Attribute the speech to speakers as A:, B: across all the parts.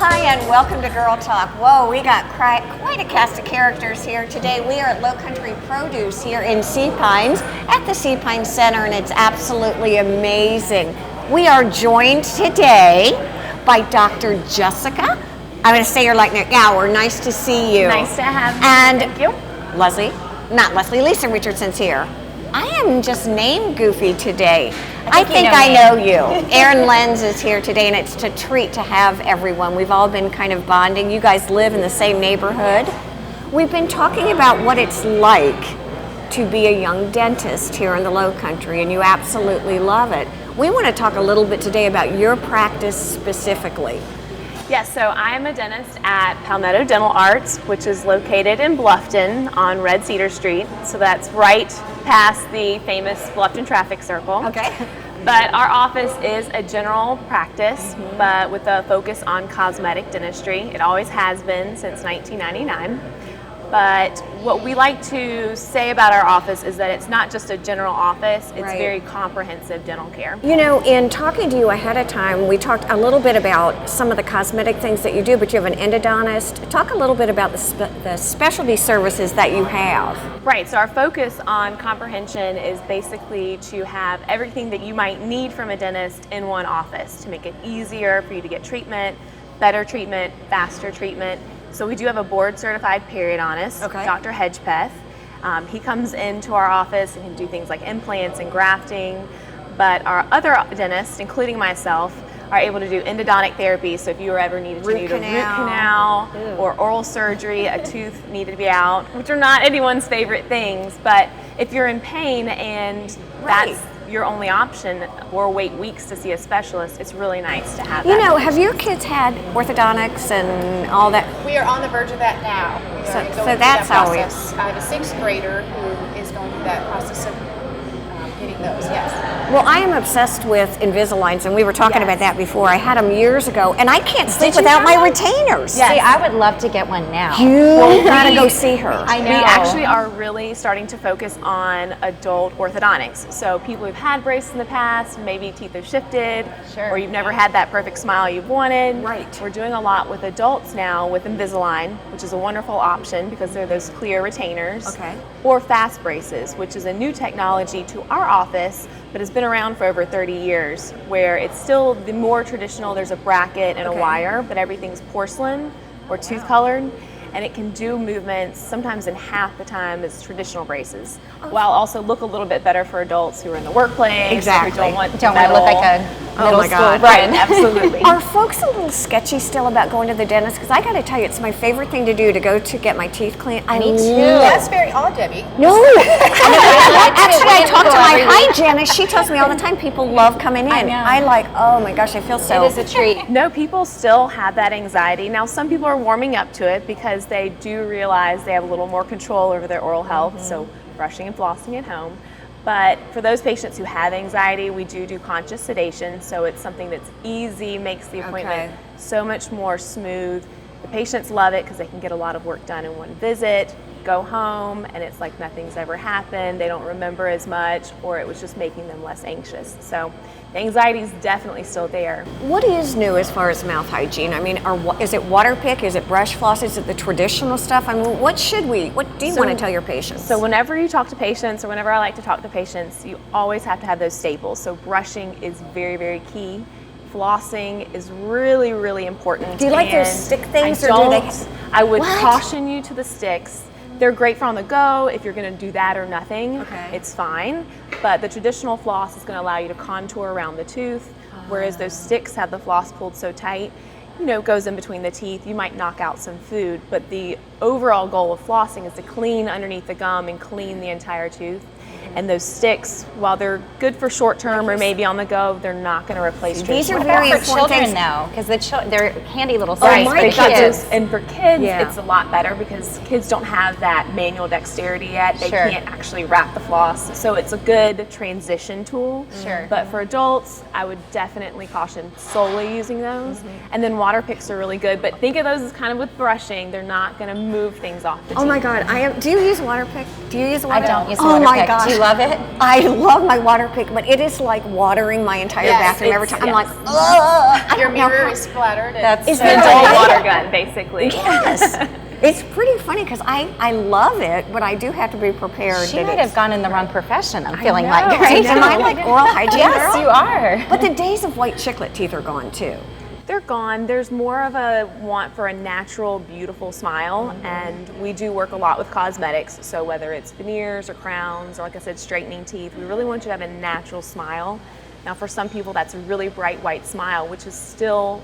A: Hi, and welcome to Girl Talk. Whoa, we got quite a cast of characters here today. We are at Low Country Produce here in Sea Pines at the Sea Pines Center, and it's absolutely amazing. We are joined today by Dr. Jessica. I'm going to say your like now. We're nice to see you.
B: Nice to have you.
A: And
B: thank you.
A: Lisa Richardson's here. I am just name goofy today.
B: I think
A: I know you. Erin Lenz is here today, and it's a treat to have everyone. We've all been kind of bonding. You guys live in the same neighborhood. We've been talking about what it's like to be a young dentist here in the Low Country, and you absolutely love it. We want to talk a little bit today about your practice specifically.
B: Yes, so I'm a dentist at Palmetto Dental Arts, which is located in Bluffton on Red Cedar Street. So that's right past the famous Bluffton traffic circle.
A: Okay.
B: But our office is a general practice, but with a focus on cosmetic dentistry. It always has been since 1999. But what we like to say about our office is that it's not just a general office, it's very comprehensive dental care.
A: You know, in talking to you ahead of time, we talked a little bit about some of the cosmetic things that you do, but you have an endodontist. Talk a little bit about the specialty services that you have.
B: Right, so our focus on comprehension is basically to have everything that you might need from a dentist in one office to make it easier for you to get treatment, better treatment, faster treatment. So we do have a board-certified periodontist, Dr. Hedgepeth. He comes into our office and can do things like implants and grafting, but our other dentists, including myself, are able to do endodontic therapy. So if you ever needed to do a root canal or oral surgery, a tooth needed to be out, which are not anyone's favorite things, but if you're in pain and that's your only option, or wait weeks to see a specialist, it's really nice to have that.
A: You know, have your kids had orthodontics and all that?
C: We are on the verge of that now.
A: So that's always.
C: I have a 6th grader who is going through that process of getting those, yes.
A: Well, I am obsessed with Invisaligns, and we were talking about that before. I had them years ago, and I can't sleep without my retainers.
D: Yes. See, I would love to get one now.
A: You gotta go see her.
D: I know.
B: We actually are really starting to focus on adult orthodontics. So people who've had braces in the past, maybe teeth have shifted, or you've never had that perfect smile you've wanted.
A: Right.
B: We're doing a lot with adults now with Invisalign, which is a wonderful option because they're those clear retainers.
A: Okay.
B: Or fast braces, which is a new technology to our office, but has been around for over 30 years, where it's still the more traditional, there's a bracket and a wire, but everything's porcelain or tooth colored, and it can do movements sometimes in half the time as traditional braces, while also look a little bit better for adults who are in the workplace, who don't want to
D: look like a middle school
B: God. Right, absolutely.
A: Are folks a little sketchy still about going to the dentist? Because I got to tell you, it's my favorite thing to do to go to get my teeth cleaned.
D: Me too.
C: That's very odd, Debbie.
A: No, actually, I talk to my hygienist. She tells me all the time people love coming in. I like, oh my gosh, I feel so.
D: It is a treat.
B: No, people still have that anxiety. Now, some people are warming up to it because they do realize they have a little more control over their oral health, so brushing and flossing at home. But for those patients who have anxiety, we do conscious sedation, so it's something that's easy, makes the appointment so much more smooth. The patients love it because they can get a lot of work done in one visit, go home, and it's like nothing's ever happened. They don't remember as much, or it was just making them less anxious. So the anxiety is definitely still there.
A: What is new as far as mouth hygiene? I mean, is it water pick? Is it brush floss? Is it the traditional stuff? I mean, what do you want to tell your patients?
B: So whenever you talk to patients, or whenever I like to talk to patients, you always have to have those staples. So brushing is very, very key. Flossing is really, really important.
A: Do you like those stick things?
B: I would caution you to the sticks. They're great for on the go. If you're going to do that or nothing, it's fine. But the traditional floss is going to allow you to contour around the tooth, whereas those sticks have the floss pulled so tight, it goes in between the teeth. You might knock out some food, but the overall goal of flossing is to clean underneath the gum and clean the entire tooth. And those sticks, while they're good for short term or maybe on the go, they're not going to replace treatment.
D: These are very for children though, because they're handy little size for
B: kids. And for kids, it's a lot better because kids don't have that manual dexterity yet. They can't actually wrap the floss. So it's a good transition tool. But for adults, I would definitely caution solely using those. And then water picks are really good. But think of those as kind of with brushing. They're not going to move things off the teeth.
A: Oh my God, do you use a water pick? Do you use a water
D: I
A: pick?
D: don't use a
A: Oh
D: water
A: my
D: pick.
A: gosh.
D: Do you love it?
A: I love my water pick, but it is like watering my entire
C: Yes,
A: bathroom every
B: it's-
A: time. I'm like,
B: yes.
A: ugh.
C: Your mirror is splattered. And
D: That's
A: Is
B: It's
A: that
B: a
A: right?
B: water gun, basically.
A: Yes. It's pretty funny because I love it, but I do have to be prepared.
D: She
A: that
D: might
A: it's-
D: have gone in the wrong profession, I'm feeling
B: know.
D: like, right?
A: Am I like oral hygiene
D: Yes,
A: girl?
D: you are.
A: But the days of white chiclet teeth are gone too.
B: They're gone. There's more of a want for a natural, beautiful smile, and we do work a lot with cosmetics. So whether it's veneers or crowns, or like I said, straightening teeth, we really want you to have a natural smile. Now, for some people, that's a really bright white smile, which is still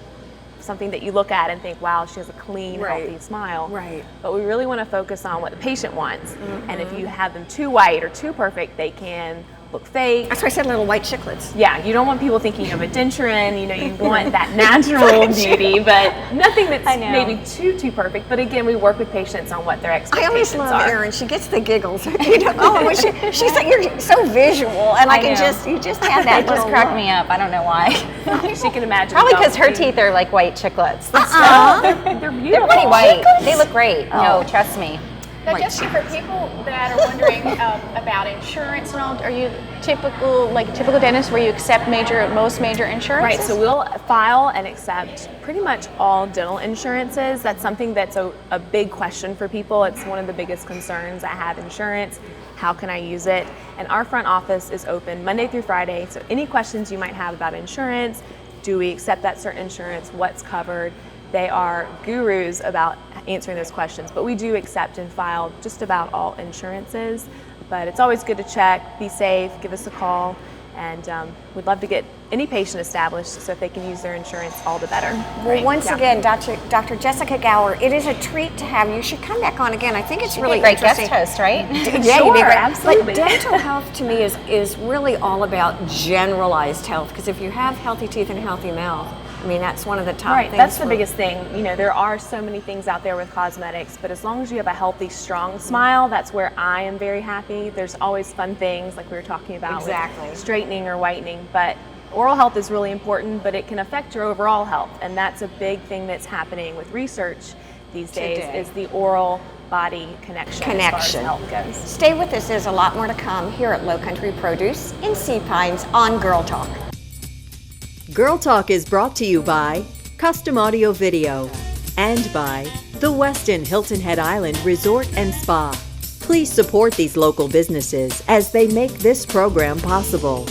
B: something that you look at and think, wow, she has a clean,
A: Right.
B: healthy smile.
A: Right.
B: But we really want to focus on what the patient wants. And if you have them too white or too perfect, they can look fake.
A: That's why I said little white chiclets.
B: Yeah, you don't want people thinking of a denture in, you know, you want that natural beauty, but nothing that's
D: I know.
B: maybe too perfect. But again, we work with patients on what their
A: I
B: expectations
A: always love
B: are.
A: Erin. She gets the giggles. You know, oh, when she's like, you're so visual, and I can
D: know.
A: you just have that
D: It just
A: little
D: cracked
A: look.
D: me up. I don't know why.
B: She can imagine.
D: Probably because her
B: going-
D: teeth are like white chiclets.
B: They're
D: They're
B: beautiful.
D: pretty white. They look great. No, trust me.
C: Now,
A: White
C: Jessica, for people that are wondering about insurance and all, are you typical dentist where you accept most major insurances?
B: Right, so we'll file and accept pretty much all dental insurances. That's something that's a big question for people. It's one of the biggest concerns. I have insurance. How can I use it? And our front office is open Monday through Friday. So any questions you might have about insurance, do we accept that certain insurance, what's covered? They are gurus about answering those questions, but we do accept and file just about all insurances. But it's always good to check, be safe, give us a call, and we'd love to get any patient established, so if they can use their insurance, all the better.
A: Well, once
B: Yeah.
A: again, Dr. Jessica Gower, it is a treat to have you. You should come back on again. I think it's really
D: Great guest
A: interesting.
D: host, right?
A: Yeah, you'd be
B: Sure,
A: great.
B: absolutely.
A: But dental health to me is really all about generalized health, because if you have healthy teeth and a healthy mouth, I mean, that's one of the top
B: Right,
A: things.
B: that's the
A: for-
B: biggest thing. You know, there are so many things out there with cosmetics, but as long as you have a healthy, strong smile, that's where I am very happy. There's always fun things like we were talking about
A: Exactly.
B: with straightening or whitening, but oral health is really important, but it can affect your overall health, and that's a big thing that's happening with research these days
A: Today.
B: is the oral body connection as far as health goes.
A: Stay with us. There's a lot more to come here at Low Country Produce in Sea Pines on Girl Talk.
E: Girl Talk is brought to you by Custom Audio Video and by the Westin Hilton Head Island Resort and Spa. Please support these local businesses as they make this program possible.